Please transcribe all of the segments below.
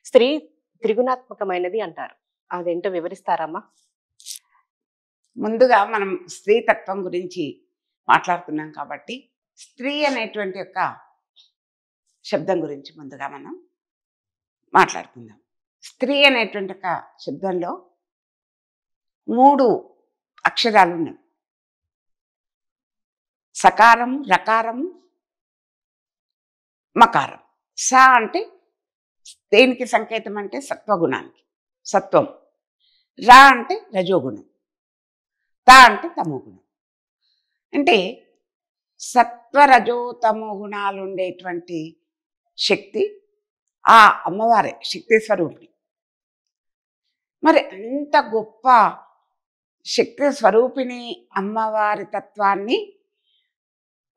స్త్రీ త్రిగుణాత్మకమైనది అంటారు. అదేంటో వివరిస్తారమ్మా? ముందుగా మనం స్త్రీతత్వం గురించి మాట్లాడుతున్నాం కాబట్టి స్త్రీ అనేటువంటి యొక్క శబ్దం గురించి ముందుగా మనం మాట్లాడుకుందాం. స్త్రీ అనేటువంటి ఒక శబ్దంలో 3 అక్షరాలు ఉన్నాయి. సకారం, రకారం, మకారం. స అంటే దేనికి సంకేతం అంటే సత్వగుణానికి, సత్వం. రా అంటే రజోగుణం. త అంటే తమోగుణం. అంటే సత్వరజో తమో గుణాలు ఉండేటువంటి శక్తి ఆ అమ్మవారే, శక్తి స్వరూపిణి. మరి అంత గొప్ప శక్తి స్వరూపిణి అమ్మవారి తత్వాన్ని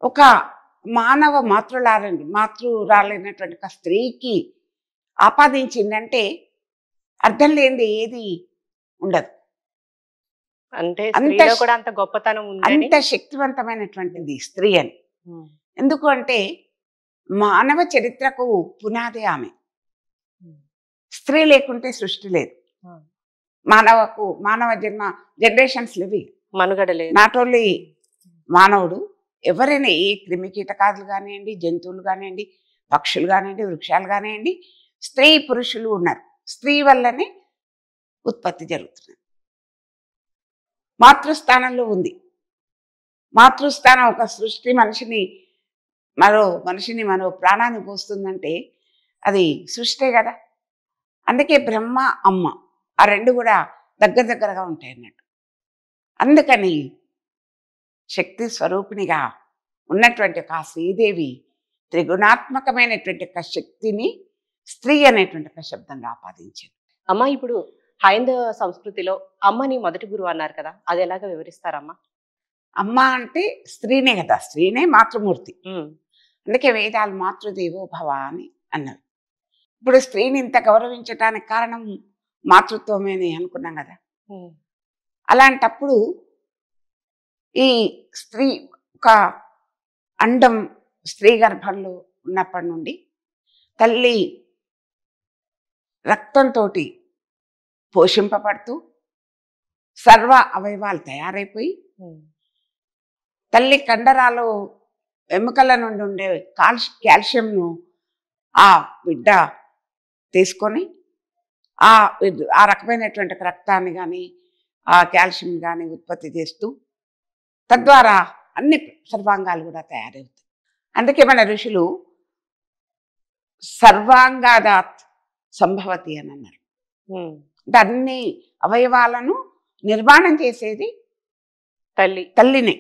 ఒక మానవ మాతృరాలైనటువంటి ఒక స్త్రీకి ఆపాదించిందంటే అర్థం లేనిది ఏది ఉండదు. అంటే స్త్రీలో కూడా అంత గొప్పతనం ఉంది, అంత శక్తివంతమైనటువంటిది స్త్రీ అని. ఎందుకు అంటే మానవ చరిత్రకు పునాది ఆమె. స్త్రీ లేకుంటే సృష్టి లేదు. మానవ జనరేషన్స్ లేవి, మనుగడ లేదు. నాట్ ఓన్లీ మానవుడు, ఎవరైనా ఏ క్రిమి కీటకాదులు కానివ్వండి, జంతువులు కానివ్వండి, పక్షులు కానివ్వండి, వృక్షాలు కానివ్వండి, స్త్రీ పురుషులు ఉన్నారు. స్త్రీ వల్లనే ఉత్పత్తి జరుగుతుంది. మాతృస్థానంలో ఉంది. మాతృస్థానం ఒక సృష్టి మనిషిని మరో ప్రాణాన్ని పోస్తుందంటే అది సృష్టే కదా. అందుకే బ్రహ్మ అమ్మ ఆ రెండు కూడా దగ్గరగా ఉంటాయి అన్నట్టు. అందుకని శక్తి స్వరూపిణిగా ఉన్నటువంటి ఒక శ్రీదేవి త్రిగుణాత్మకమైనటువంటి ఒక శక్తిని స్త్రీ అనేటువంటి ఒక శబ్దంగా ఆపాదించింది. అమ్మ, ఇప్పుడు హైందవ సంస్కృతిలో అమ్మని మొదటి గురువు అన్నారు కదా, అది ఎలాగ వివరిస్తారమ్మా? అమ్మ అంటే స్త్రీనే కదా, స్త్రీనే మాతృమూర్తి. అందుకే వేదాలు మాతృదేవో భవ అని అన్నవి. ఇప్పుడు స్త్రీని ఇంత గౌరవించటానికి కారణం మాతృత్వమే అని అనుకున్నాం కదా. అలాంటప్పుడు ఈ స్త్రీ ఒక అండం స్త్రీ గర్భంలో ఉన్నప్పటి నుండి తల్లి రక్తంతో పోషింపబడుతూ సర్వ అవయవాలు తయారైపోయి తల్లి కండరాలు ఎముకల నుండి ఉండే కాల్షియంను ఆ బిడ్డ తీసుకొని ఆ రకమైనటువంటి రక్తాన్ని కానీ ఆ కాల్షియం కానీ ఉత్పత్తి చేస్తూ తద్వారా అన్ని సర్వాంగాలు కూడా తయారవుతాయి. అందుకే మన ఋషులు సర్వాంగాదాత్ సంభవతి అని అన్నారు. అంటే అన్ని అవయవాలను నిర్మాణం చేసేది తల్లినే.